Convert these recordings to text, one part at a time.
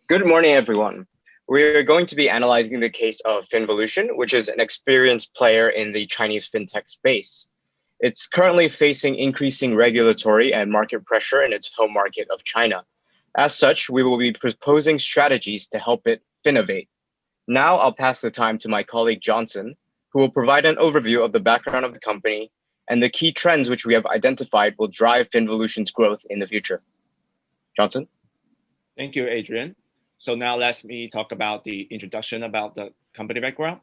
Good morning, everyone. We're going to be analyzing the case of Finvolution, which is an experienced player in the Chinese fintech space. It's currently facing increasing regulatory and market pressure in its home market of China. As such, we will be proposing strategies to help it finnovate. Now I'll pass the time to my colleague Johnson, who will provide an overview of the background of the company and the key trends which we have identified will drive Finvolution's growth in the future. Johnson? Thank you, Adrian. So now let me talk about the introduction about the company background.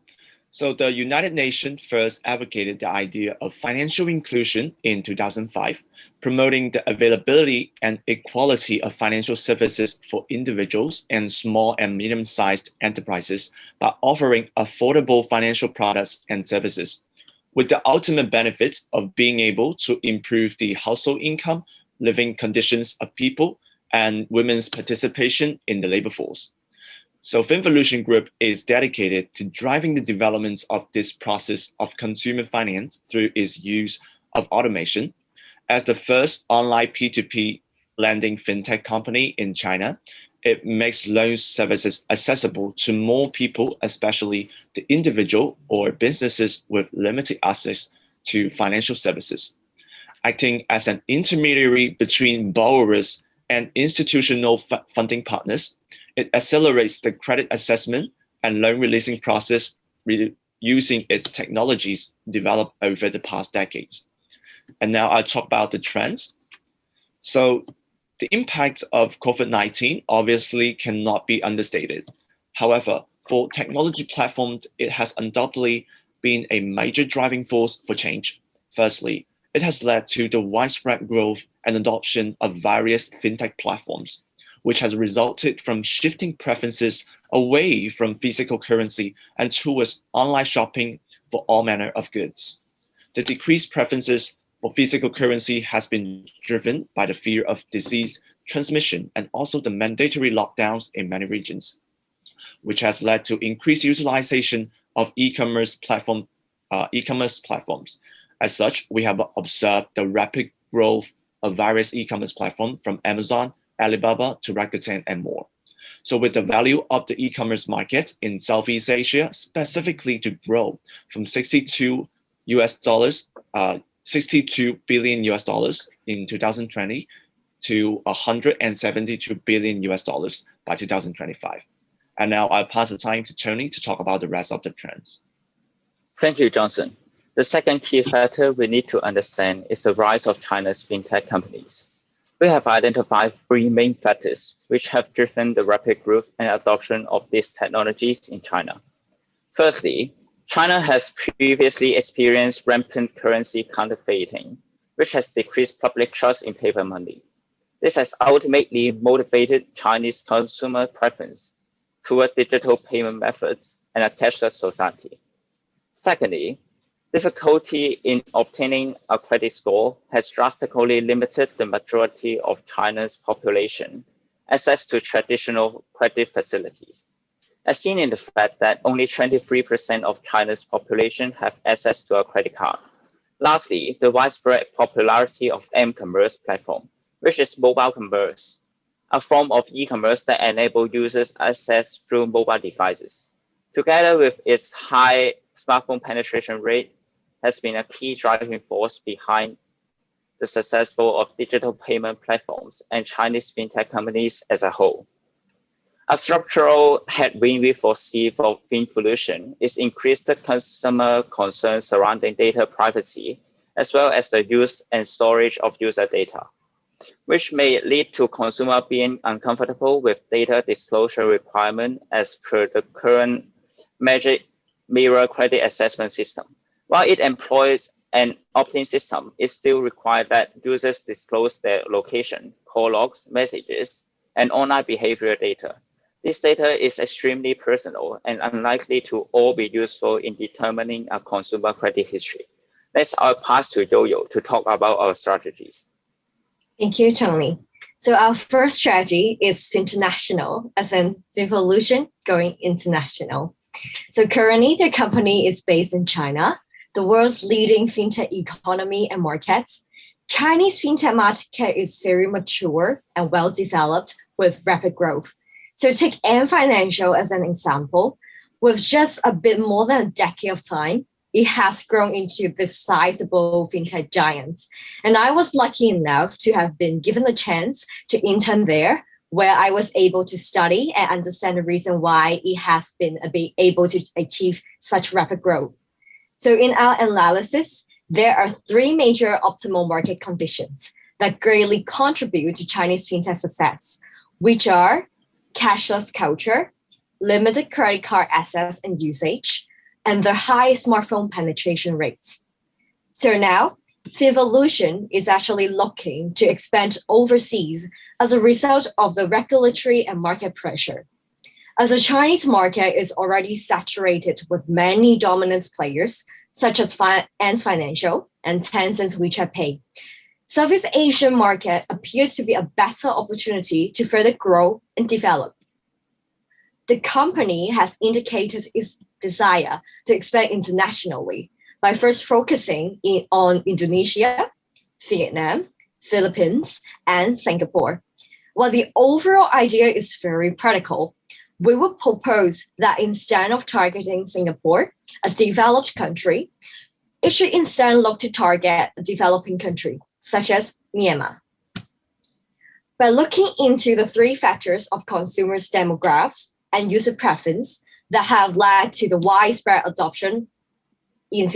So the United Nations first advocated the idea of financial inclusion in 2005, promoting the availability and equality of financial services for individuals and small and medium-sized enterprises by offering affordable financial products and services, with the ultimate benefit of being able to improve the household income, living conditions of people, and women's participation in the labor force. So Finvolution Group is dedicated to driving the development of this process of consumer finance through its use of automation. As the first online P2P lending fintech company in China, it makes loan services accessible to more people, especially the individual or businesses with limited access to financial services. Acting as an intermediary between borrowers and institutional funding partners, it accelerates the credit assessment and loan releasing process using its technologies developed over the past decades. And now I'll talk about the trends. So the impact of COVID-19 obviously cannot be understated. However, for technology platforms, it has undoubtedly been a major driving force for change. Firstly, it has led to the widespread growth and adoption of various fintech platforms, which has resulted from shifting preferences away from physical currency and towards online shopping for all manner of goods. The decreased preferences for physical currency has been driven by the fear of disease transmission and also the mandatory lockdowns in many regions, which has led to increased utilization of e-commerce platforms. As such, we have observed the rapid growth of various e-commerce platforms from Amazon, Alibaba to Rakuten and more. So with the value of the e-commerce market in Southeast Asia specifically to grow from $62 billion in 2020 to $172 billion by 2025. And now I'll pass the time to Tony to talk about the rest of the trends. Thank you, Johnson. The second key factor we need to understand is the rise of China's fintech companies. We have identified three main factors which have driven the rapid growth and adoption of these technologies in China. Firstly, China has previously experienced rampant currency counterfeiting, which has decreased public trust in paper money. This has ultimately motivated Chinese consumer preference towards digital payment methods and a cashless society. Secondly, difficulty in obtaining a credit score has drastically limited the majority of China's population access to traditional credit facilities, as seen in the fact that only 23% of China's population have access to a credit card. Lastly, the widespread popularity of m-commerce platform, which is mobile commerce, a form of e-commerce that enables users access through mobile devices. Together with its high smartphone penetration rate, has been a key driving force behind the successful of digital payment platforms and Chinese fintech companies as a whole. A structural headwind we foresee for Finvolution is increased consumer concerns surrounding data privacy, as well as the use and storage of user data, which may lead to consumers being uncomfortable with data disclosure requirement as per the current Magic Mirror credit assessment system. While it employs an opt-in system, it still requires that users disclose their location, call logs, messages, and online behavior data. This data is extremely personal and unlikely to all be useful in determining a consumer credit history. Next, I'll pass to Yo-Yo to talk about our strategies. Thank you, Tony. So our first strategy is Finternational, as in Finvolution going international. So currently, the company is based in China, the world's leading fintech economy and markets. Chinese fintech market is very mature and well developed with rapid growth. So take Ant Financial as an example. With just a bit more than a decade of time, it has grown into this sizable fintech giant. And I was lucky enough to have been given the chance to intern there, where I was able to study and understand the reason why it has been able to achieve such rapid growth. So in our analysis, there are three major optimal market conditions that greatly contribute to Chinese fintech success, which are cashless culture, limited credit card access and usage, and the high smartphone penetration rates. So now, Finvolution is actually looking to expand overseas as a result of the regulatory and market pressure. As the Chinese market is already saturated with many dominant players, such as Ant Financial and Tencent's WeChat Pay, Southeast Asian market appears to be a better opportunity to further grow and develop. The company has indicated its desire to expand internationally by first focusing on Indonesia, Vietnam, Philippines, and Singapore. While the overall idea is very practical, we would propose that instead of targeting Singapore, a developed country, it should instead look to target a developing country, such as Myanmar. By looking into the three factors of consumers' demographics and user preference that have led to the widespread adoption of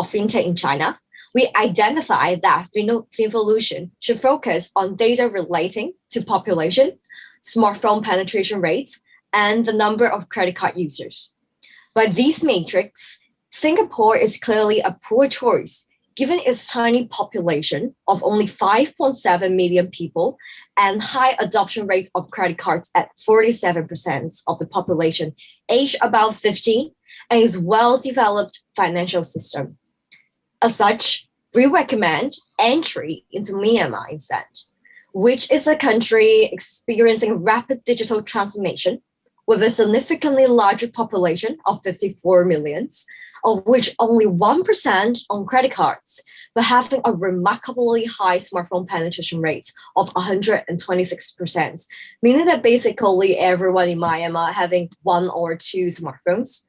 fintech in China, we identify that Finvolution should focus on data relating to population, smartphone penetration rates, and the number of credit card users. By these metrics, Singapore is clearly a poor choice, given its tiny population of only 5.7 million people and high adoption rates of credit cards at 47% of the population aged about 15 and its well-developed financial system. As such, we recommend entry into Myanmar instead, which is a country experiencing rapid digital transformation with a significantly larger population of 54 million, of which only 1% own credit cards, but having a remarkably high smartphone penetration rate of 126%, meaning that basically everyone in Myanmar having one or two smartphones.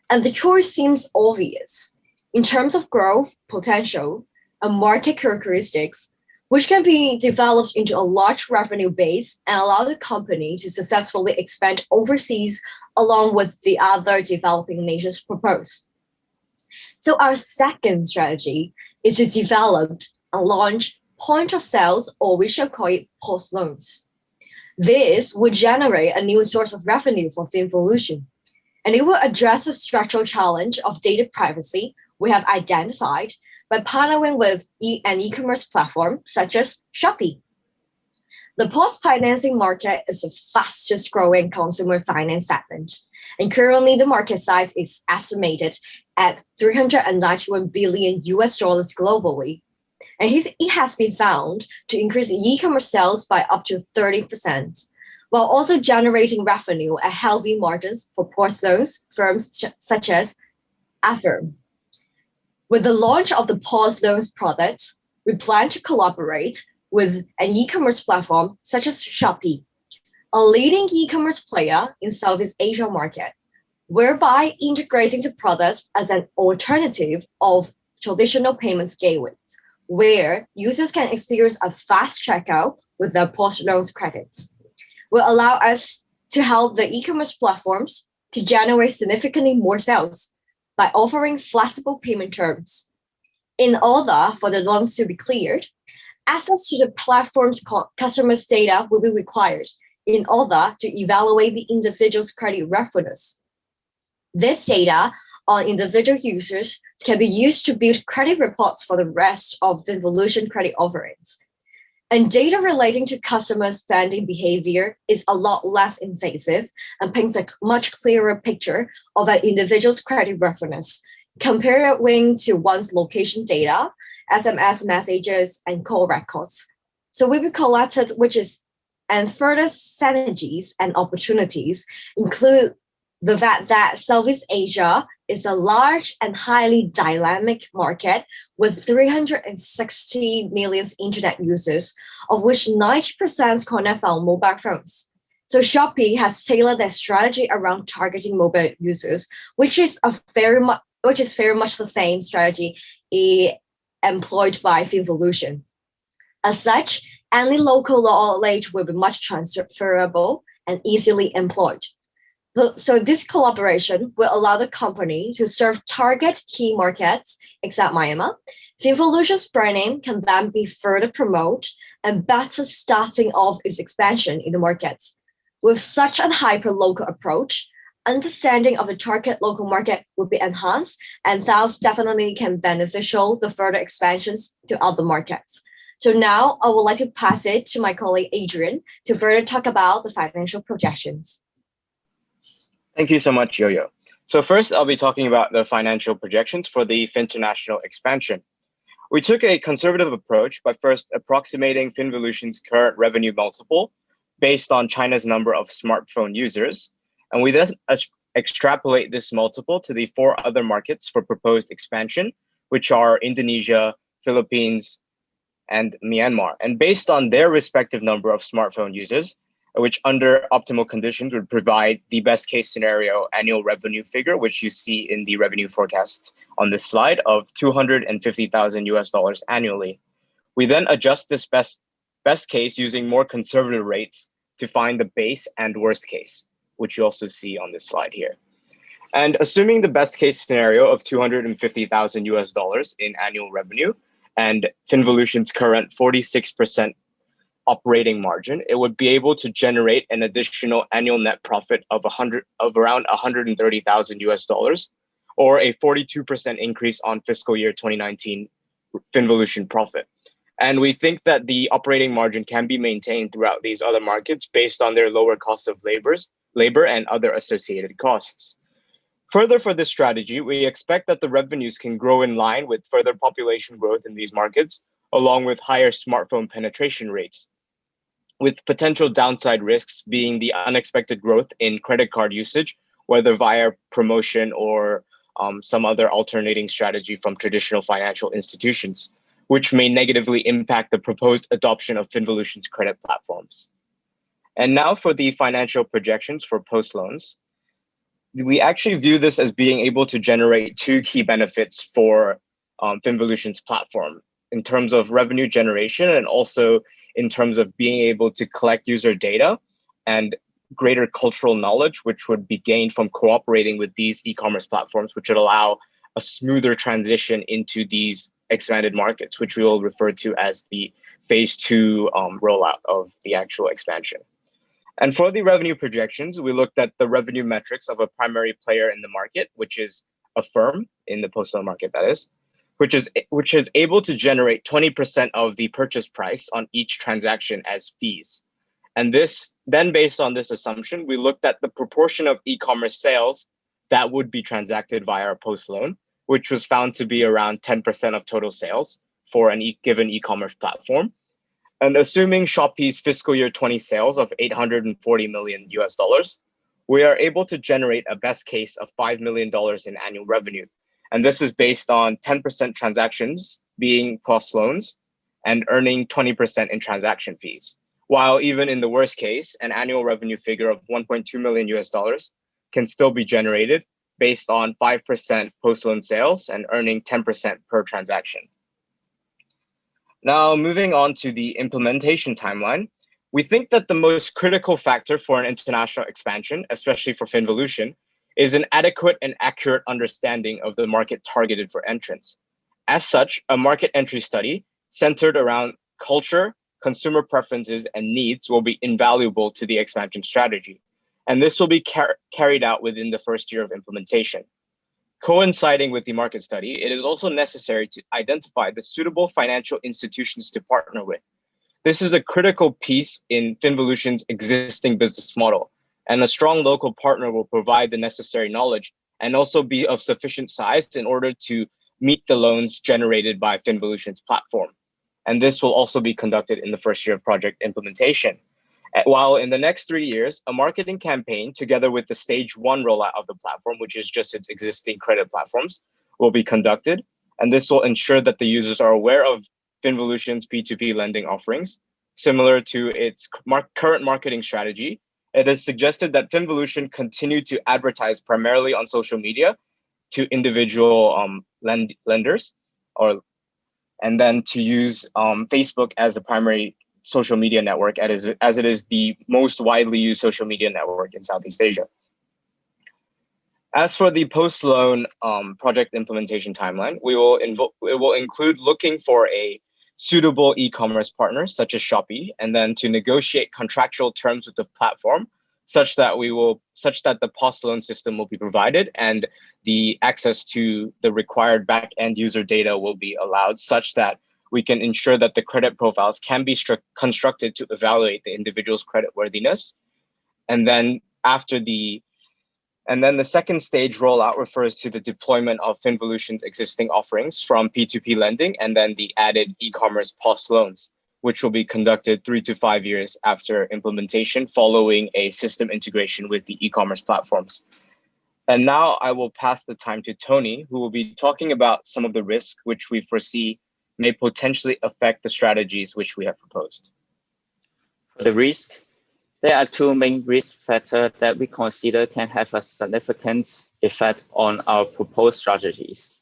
And the choice seems obvious. In terms of growth, potential, and market characteristics, which can be developed into a large revenue base and allow the company to successfully expand overseas along with the other developing nations proposed. So our second strategy is to develop and launch point of sales, or we shall call it POS loans. This would generate a new source of revenue for Finvolution, and it will address the structural challenge of data privacy we have identified by partnering with an e-commerce platform such as Shopee. The POS financing market is the fastest growing consumer finance segment, and currently the market size is estimated at $391 billion globally. And it has been found to increase e-commerce sales by up to 30%, while also generating revenue at healthy margins for POS loans firms such as Affirm. With the launch of the POS loans product, we plan to collaborate with an e-commerce platform such as Shopee, a leading e-commerce player in Southeast Asia market, whereby integrating the products as an alternative of traditional payments gateways, where users can experience a fast checkout with their POS loans credits, will allow us to help the e-commerce platforms to generate significantly more sales by offering flexible payment terms. In order for the loans to be cleared, access to the platform's customers' data will be required in order to evaluate the individual's credit worthiness. This data on individual users can be used to build credit reports for the rest of the Finvolution credit offerings. And data relating to customer spending behavior is a lot less invasive and paints a much clearer picture of an individual's credit worthiness, comparing to one's location data, SMS messages, and call records. So we will collect it, and further synergies and opportunities include the fact that Southeast Asia is a large and highly dynamic market with 360 million internet users, of which 90% connect on mobile phones. So Shopee has tailored their strategy around targeting mobile users, which is very much the same strategy employed by Finvolution. As such, any local knowledge will be much transferable and easily employed. So this collaboration will allow the company to serve target key markets, except Myanmar. Finvolution's brand name can then be further promoted and better starting off its expansion in the markets. With such a hyper-local approach, understanding of the target local market will be enhanced, and thus definitely can beneficial the further expansions to other markets. So now I would like to pass it to my colleague Adrian to further talk about the financial projections. Thank you so much, Yo-Yo. So first, I'll be talking about the financial projections for the Finternational expansion. We took a conservative approach by first approximating Finvolution's current revenue multiple based on China's number of smartphone users, and we then extrapolate this multiple to the 4 other markets for proposed expansion, which are Indonesia, Philippines, and Myanmar. And based on their respective number of smartphone users, which under optimal conditions would provide the best case scenario annual revenue figure, which you see in the revenue forecast on this slide of $250,000 annually. We then adjust this best case using more conservative rates to find the base and worst case, which you also see on this slide here. And assuming the best case scenario of $250,000 in annual revenue and Finvolution's current 46% operating margin, it would be able to generate an additional annual net profit of around $130,000, or a 42% increase on fiscal year 2019 Finvolution profit. And we think that the operating margin can be maintained throughout these other markets based on their lower cost of labor and other associated costs. Further, for this strategy, we expect that the revenues can grow in line with further population growth in these markets, along with higher smartphone penetration rates, with potential downside risks being the unexpected growth in credit card usage, whether via promotion or some other alternating strategy from traditional financial institutions, which may negatively impact the proposed adoption of Finvolution's credit platforms. And now for the financial projections for post loans. We actually view this as being able to generate 2 key benefits for Finvolution's platform in terms of revenue generation and also in terms of being able to collect user data and greater cultural knowledge, which would be gained from cooperating with these e-commerce platforms, which would allow a smoother transition into these expanded markets, which we will refer to as the phase 2 rollout of the actual expansion. And for the revenue projections, we looked at the revenue metrics of a primary player in the market, which is a firm in the post-loan market, that is, which is able to generate 20% of the purchase price on each transaction as fees. And this, then based on this assumption, we looked at the proportion of e-commerce sales that would be transacted via a post-loan, which was found to be around 10% of total sales for an given e-commerce platform. And assuming Shopee's fiscal year 20 sales of $840 million, we are able to generate a best case of $5 million in annual revenue. And this is based on 10% transactions being post loans and earning 20% in transaction fees. While even in the worst case, an annual revenue figure of $1.2 million can still be generated based on 5% post loan sales and earning 10% per transaction. Now, moving on to the implementation timeline, we think that the most critical factor for an international expansion, especially for Finvolution, is an adequate and accurate understanding of the market targeted for entrance. As such, a market entry study centered around culture, consumer preferences, and needs will be invaluable to the expansion strategy. And this will be carried out within the first year of implementation. Coinciding with the market study, it is also necessary to identify the suitable financial institutions to partner with. This is a critical piece in Finvolution's existing business model, and a strong local partner will provide the necessary knowledge and also be of sufficient size in order to meet the loans generated by Finvolution's platform. And this will also be conducted in the first year of project implementation. While in the next 3 years, a marketing campaign together with the stage 1 rollout of the platform, which is just its existing credit platforms, will be conducted. And this will ensure that the users are aware of Finvolution's P2P lending offerings, similar to its current marketing strategy, it is suggested that Finvolution continue to advertise primarily on social media to individual lenders, and then to use Facebook as the primary social media network, as it is the most widely used social media network in Southeast Asia. As for the post-loan project implementation timeline, it will include looking for a suitable e-commerce partner such as Shopee, and then to negotiate contractual terms with the platform such that the post-loan system will be provided and the access to the required back-end user data will be allowed, such that we can ensure that the credit profiles can be constructed to evaluate the individual's creditworthiness. And then the second stage rollout refers to the deployment of Finvolution's existing offerings from P2P lending and then the added e-commerce post loans, which will be conducted 3 to 5 years after implementation following a system integration with the e-commerce platforms. And now I will pass the time to Tony, who will be talking about some of the risks which we foresee may potentially affect the strategies which we have proposed. For the risk, there are two main risk factors that we consider can have a significant effect on our proposed strategies.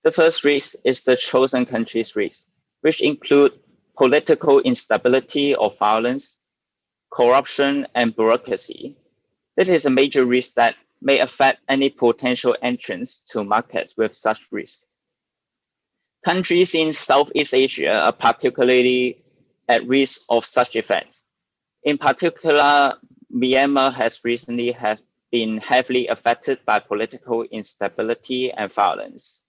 The first risk is the chosen country's risk, which include political instability or violence, corruption, and bureaucracy. This is a major risk that may affect any potential entrance to markets with such risk. Countries in Southeast Asia are particularly at risk of such effects. In particular, Myanmar has recently been heavily affected by political instability and violence.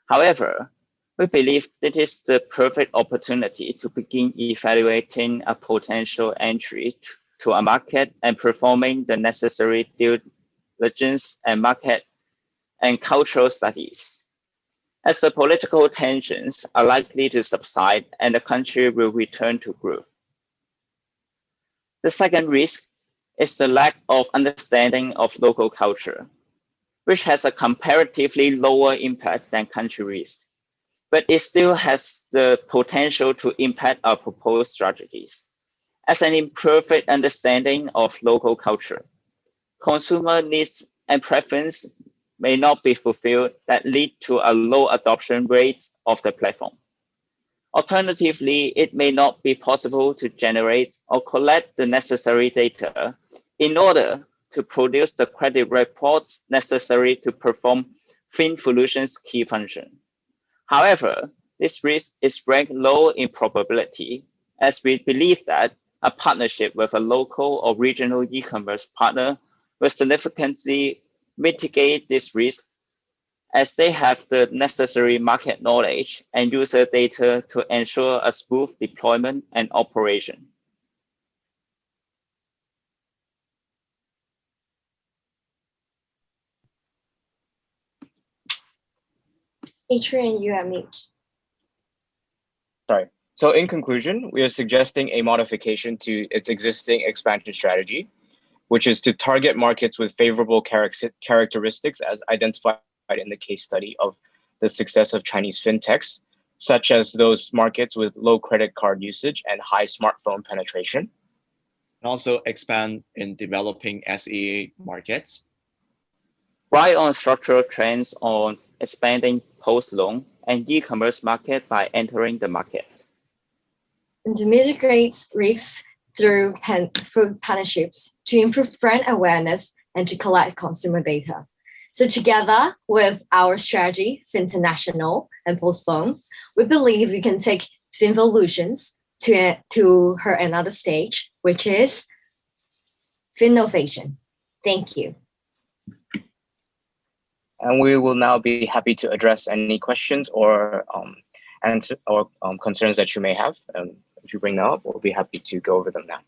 However, we believe it is the perfect opportunity to begin evaluating a potential entry to a market and performing the necessary due diligence and market and cultural studies. As the political tensions are likely to subside and the country will return to growth. The second risk is the lack of understanding of local culture, which has a comparatively lower impact than country risk, but it still has the potential to impact our proposed strategies. As an imperfect understanding of local culture, consumer needs and preference may not be fulfilled that lead to a low adoption rate of the platform. Alternatively, it may not be possible to generate or collect the necessary data in order to produce the credit reports necessary to perform Finvolution's key function. However, this risk is ranked low in probability, as we believe that a partnership with a local or regional e-commerce partner will significantly mitigate this risk, as they have the necessary market knowledge and user data to ensure a smooth deployment and operation. Adrian, you are mute. Sorry. So in conclusion, we are suggesting a modification to its existing expansion strategy, which is to target markets with favorable characteristics as identified in the case study of the success of Chinese fintechs, such as those markets with low credit card usage and high smartphone penetration. And also expand in developing SEA markets. Ride on structural trends on expanding post-loan and e-commerce market by entering the market. And to mitigate risks through partnerships to improve brand awareness and to collect consumer data. So together with our strategy, Finternational and post-loan, we believe we can take Finvolutions to her another stage, which is Finnovation. Thank you. And we will now be happy to address any questions or concerns that you may have. If you bring them up, we'll be happy to go over them now.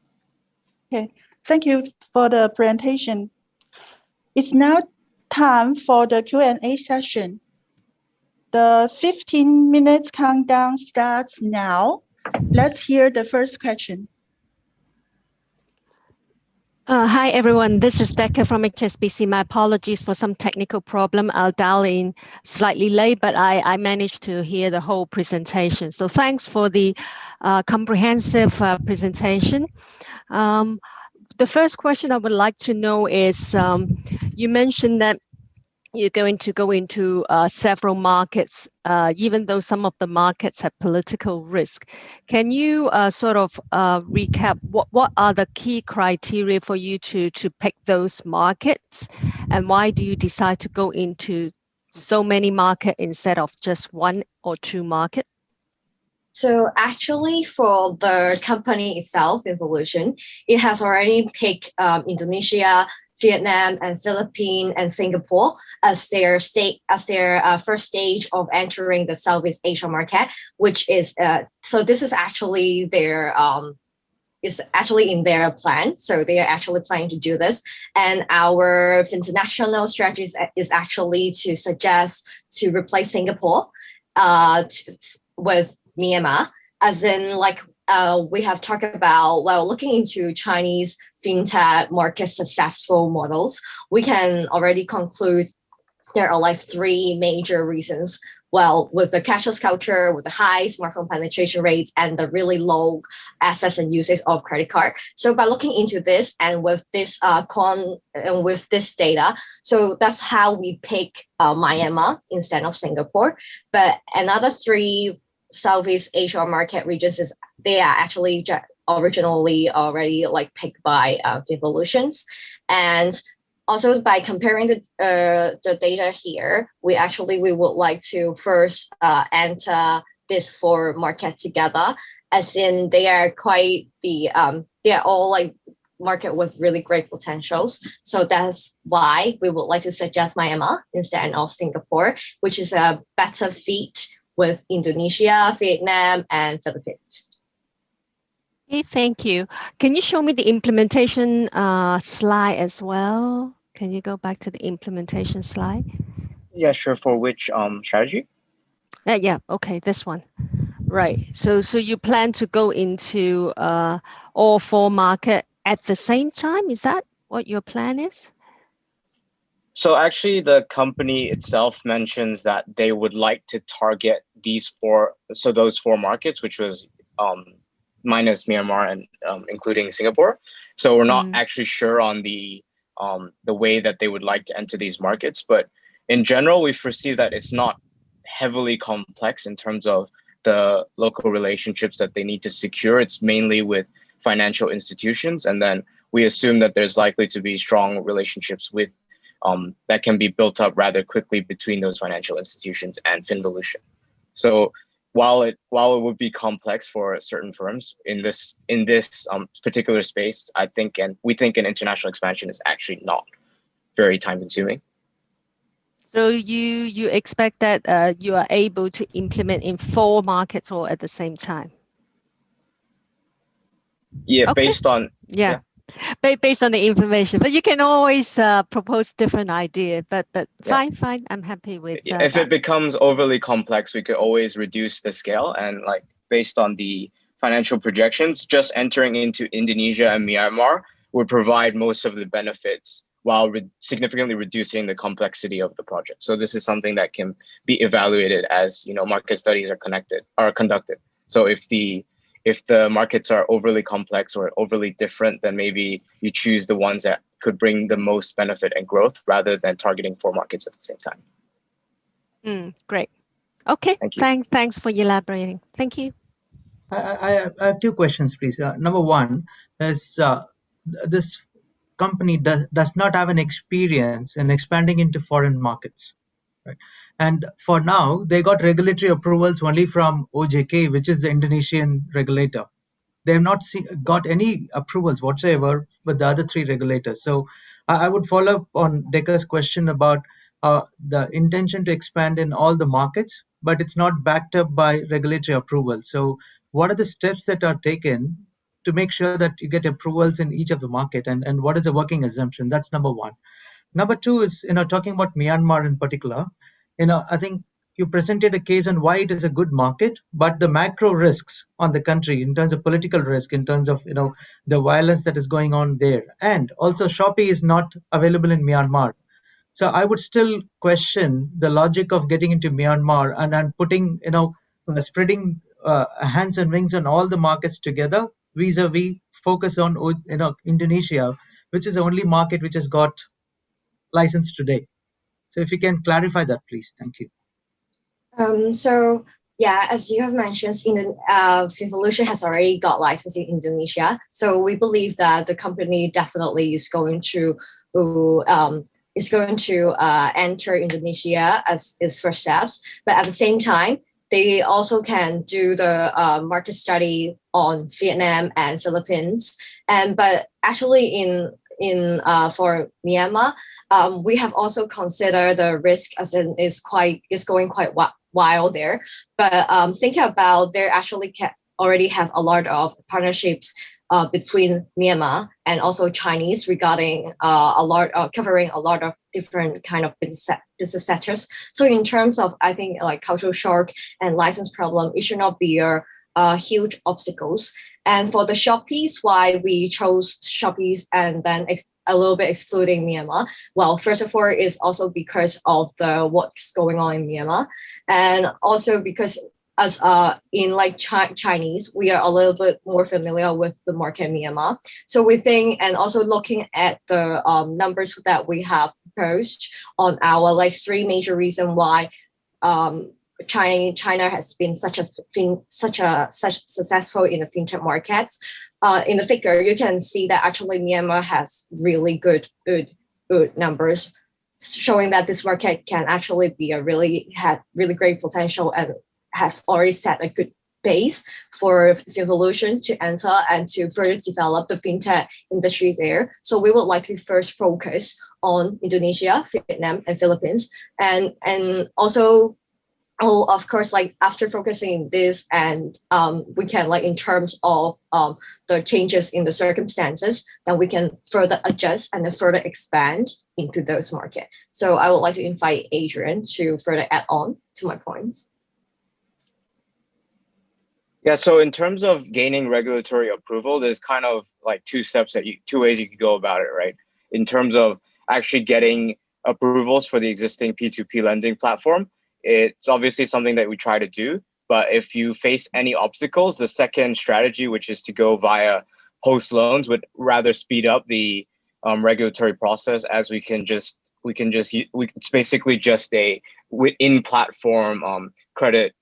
Okay, thank you for the presentation. It's now time for the Q&A session. The 15 minutes countdown starts now. Let's hear the first question. Hi, everyone. This is Decca from HSBC. My apologies for some technical problem. I'll dial in slightly late, but I managed to hear the whole presentation. So thanks for the comprehensive presentation. the first question I would like to know is, you mentioned that you're going to go into several markets, even though some of the markets have political risk. Can you sort of recap what are the key criteria for you to pick those markets, and why do you decide to go into so many markets instead of just one or two markets? So actually, for the company itself, Evolution, it has already picked Indonesia, Vietnam, and Philippines and Singapore as their first stage of entering the Southeast Asia market, which is so this is actually their is actually in their plan. So they are actually planning to do this. And our international strategy is actually to suggest to replace Singapore with Myanmar, as in like we have talked about, well, looking into Chinese fintech market successful models, we can already conclude there are like three major reasons. Well, with the cashless culture, with the high smartphone penetration rates, and the really low access and usage of credit card. So by looking into this and with this with this data, so that's how we pick Myanmar instead of Singapore. But another three Southeast Asia market regions they are actually originally already like picked by Evolutions. And also by comparing the data here, we would like to first enter this four market together, as in they are quite they are all like market with really great potentials. So that's why we would like to suggest Myanmar instead of Singapore, which is a better fit with Indonesia, Vietnam, and Philippines. Okay, thank you. Can you show me the implementation slide as well? Can you go back to the implementation slide? Yeah, sure. For which strategy? Yeah, okay, this one. Right. So you plan to go into all four markets at the same time? Is that what your plan is? So actually, the company itself mentions that they would like to target those four markets, which was minus Myanmar and including Singapore. So we're not actually sure on the way that they would like to enter these markets. But in general, we foresee that it's not heavily complex in terms of the local relationships that they need to secure. It's mainly with financial institutions. And then we assume that there's likely to be strong relationships with that can be built up rather quickly between those financial institutions and Finvolution. So while it would be complex for certain firms in this particular space, we think an international expansion is actually not very time consuming. So you expect that you are able to implement in four markets all at the same time? Yeah, okay. Based on based on the information, but you can always propose different idea. But fine, I'm happy with. If it becomes overly complex, we could always reduce the scale, and like based on the financial projections, just entering into Indonesia and Myanmar would provide most of the benefits while significantly reducing the complexity of the project. So this is something that can be evaluated as market studies are conducted. So if the markets are overly complex or overly different, then maybe you choose the ones that could bring the most benefit and growth rather than targeting four markets at the same time. Great. Okay. Thank you. Thanks for elaborating. Thank you. I have two questions, please. Number one is this company does not have an experience in expanding into foreign markets. Right. And for now, they got regulatory approvals only from OJK, which is the Indonesian regulator. They have not got any approvals whatsoever with the other three regulators. So I would follow up on Decker's question about the intention to expand in all the markets, but it's not backed up by regulatory approval. So what are the steps that are taken to make sure that you get approvals in each of the market, and what is the working assumption? That's number one. Number two is, talking about Myanmar in particular, I think you presented a case on why it is a good market, but the macro risks on the country in terms of political risk, in terms of, the violence that is going on there. And also Shopee is not available in Myanmar. So I would still question the logic of getting into Myanmar and putting, spreading hands and wings on all the markets together vis-a-vis focus on Indonesia, which is the only market which has got license today. So if you can clarify that, please. Thank you. So yeah, as you have mentioned, Finvolution has already got license in Indonesia. So we believe that the company definitely is going to enter Indonesia as its first steps. But at the same time, they also can do the market study on Vietnam and Philippines. But actually for Myanmar, we have also considered the risk as in is going quite wild there. But thinking about there actually already have a lot of partnerships between Myanmar and also Chinese regarding covering a lot of different kind of business sectors. So in terms of, I think, like cultural shock and license problem, it should not be a huge obstacles. And for the Shoppees, why we chose Shoppees and then a little bit excluding Myanmar? Well, first of all, is also because of what's going on in Myanmar, and also because as in like Chinese, we are a little bit more familiar with the market in Myanmar. So we think, and also looking at the numbers that we have proposed on our like three major reasons why China has been such successful in the fintech markets. In the figure, you can see that actually Myanmar has really good numbers, showing that this market can actually be have really great potential and have already set a good base for Finvolution to enter and to further develop the fintech industry there. So we would likely first focus on Indonesia, Vietnam, and Philippines, and also. Oh, of course, like after focusing this and we can like in terms of the changes in the circumstances, then we can further adjust and then further expand into those markets. So I would like to invite Adrian to further add on to my points. Yeah, so in terms of gaining regulatory approval, there's kind of like two ways you could go about it, right? In terms of actually getting approvals for the existing P2P lending platform, it's obviously something that we try to do. But if you face any obstacles, the second strategy, which is to go via host loans, would rather speed up the regulatory process, as it's basically just a in-platform credit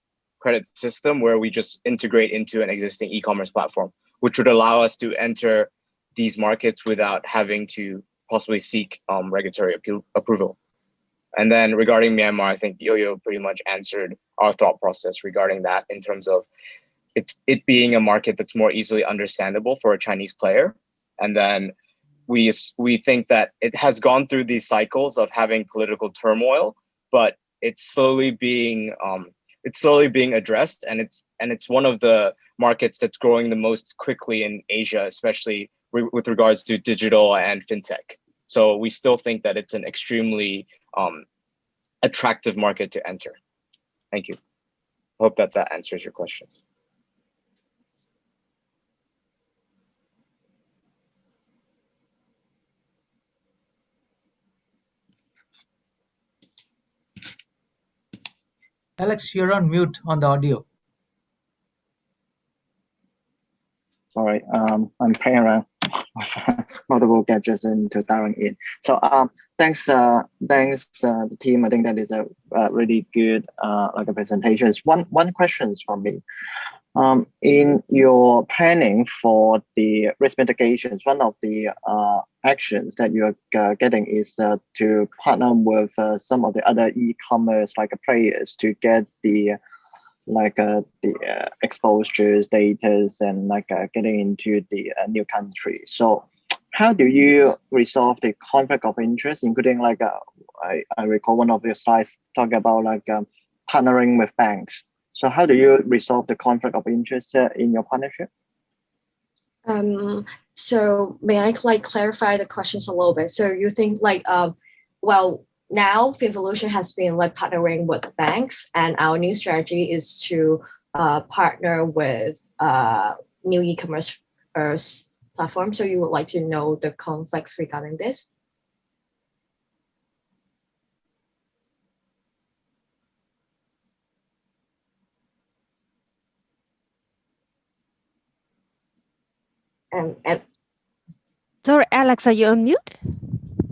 system where we just integrate into an existing e-commerce platform, which would allow us to enter these markets without having to possibly seek regulatory approval. And then regarding Myanmar, I think Yo-Yo pretty much answered our thought process regarding that in terms of it being a market that's more easily understandable for a Chinese player. And then we think that it has gone through these cycles of having political turmoil, but it's slowly being addressed, and it's one of the markets that's growing the most quickly in Asia, especially with regards to digital and fintech. So we still think that it's an extremely attractive market to enter. Thank you. Hope that answers your questions. Alex, you're on mute on the audio. Sorry, I'm playing around with multiple gadgets into dialing in. So thanks the team. I think that is a really good like a presentation. One question from me. In your planning for the risk mitigations, one of the actions that you're getting is to partner with some of the other e-commerce like players to get the exposures, data, and getting into the new country. So how do you resolve the conflict of interest, including I recall one of your slides talking about partnering with banks. So how do you resolve the conflict of interest in your partnership? So may I clarify the questions a little bit? So you think well, now Finvolution has been partnering with banks, and our new strategy is to partner with new e-commerce platform. So you would like to know the conflicts regarding this? And Sorry, Alex, are you on mute?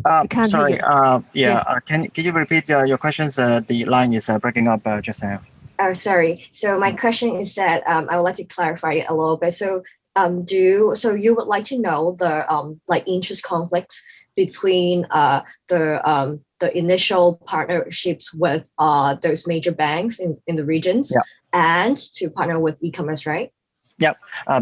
I can't sorry. hear you. Can you repeat your questions? The line is breaking up just now. Oh, sorry. So my question is that I would like to clarify it a little bit. So you would like to know the like interest conflicts between the initial partnerships with those major banks in the regions, Yeah. and to partner with e-commerce, right? Yeah,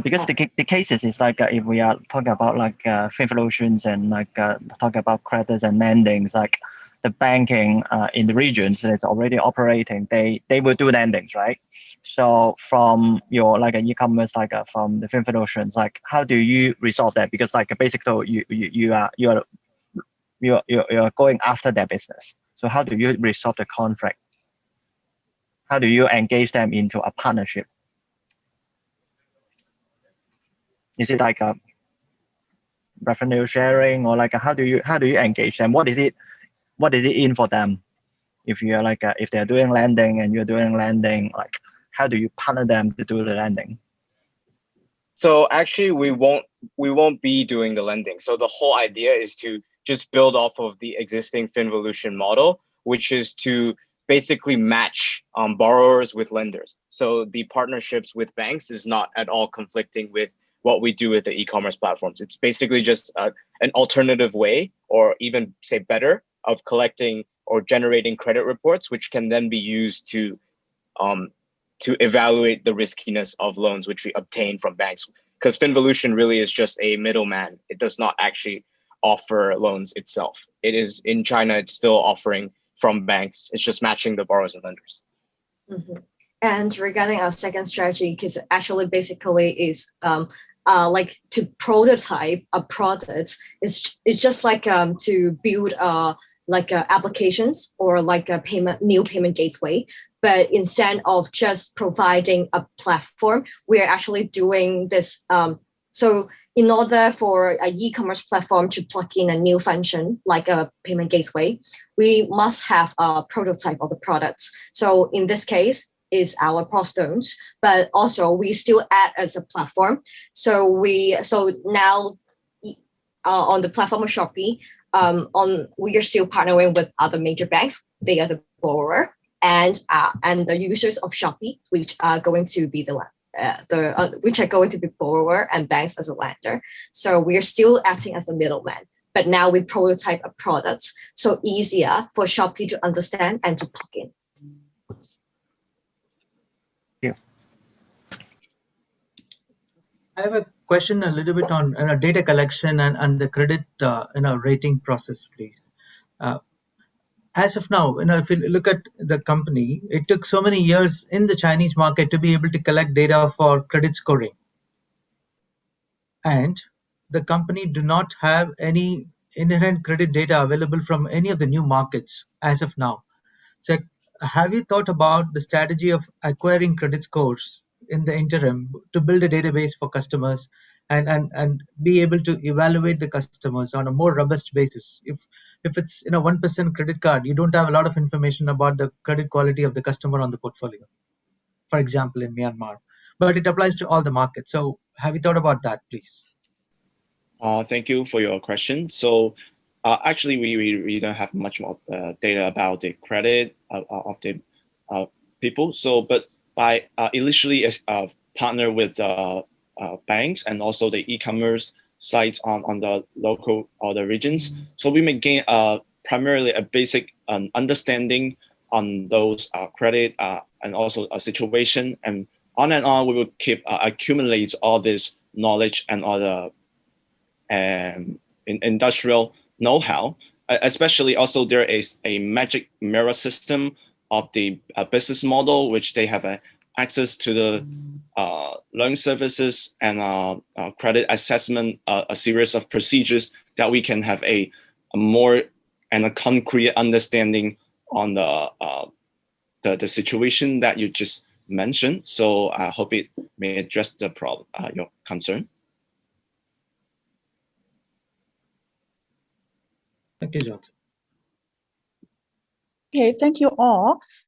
because the cases is like if we are talking about like FinVolutions and like talking about credits and lendings, like the banking in the regions that's already operating, they will do lendings, right? So from your like an e-commerce, like from the FinVolutions, like how do you resolve that? Because like basically you're going after their business. So how do you resolve the conflict? How do you engage them into a partnership? Is it like a revenue sharing, or like how do you engage them? What is it in for them? If you're like if they're doing lending and you're doing lending, like how do you partner them to do the lending? So actually, we won't be doing the lending. So the whole idea is to just build off of the existing FinVolution model, which is to basically match borrowers with lenders. So the partnerships with banks is not at all conflicting with what we do with the e-commerce platforms. It's basically just an alternative way, or even say better, of collecting or generating credit reports, which can then be used to evaluate the riskiness of loans which we obtain from banks. Because FinVolution really is just a middleman. It does not actually offer loans itself. It is in China, it's still offering from banks. It's just matching the borrowers and lenders. Mm-hmm. And regarding our second strategy, because actually basically is like to prototype a product is just like to build like applications or like a new payment gateway. But instead of just providing a platform, we are actually doing this. So in order for an e-commerce platform to plug in a new function like a payment gateway, we must have a prototype of the products. So in this case, is our Poststones, but also we still add as a platform. So now on the platform of Shopee, we are still partnering with other major banks. They are the borrower, and the users of Shopee, which are going to be which are going to be borrower and banks as a lender. So we are still acting as a middleman. But now we prototype a product, so easier for Shopee to understand and to plug in. I have a question a little bit on data collection and the credit rating process, please. As of now, if you look at the company, it took so many years in the Chinese market to be able to collect data for credit scoring, and the company do not have any inherent credit data available from any of the new markets as of now. So have you thought about the strategy of acquiring credit scores in the interim to build a database for customers and be able to evaluate the customers on a more robust basis? If it's 1% credit card, you don't have a lot of information about the credit quality of the customer on the portfolio, for example, in Myanmar. But it applies to all the markets. So have you thought about that, please? Thank you for your question. So actually, we don't have much more data about the credit of the people. So, but by initially partner with banks and also the e-commerce sites on the local or the regions. So we may gain primarily a basic understanding on those credit and also a situation, and on we will keep accumulate all this knowledge and all the industrial know-how. Especially also there is a magic mirror system of the business model, which they have access to the loan services and credit assessment, a series of procedures that we can have a more and a concrete understanding on the situation that you just mentioned. So I hope it may address the problem, your concern. Thank you, Johnson. Okay, thank you all.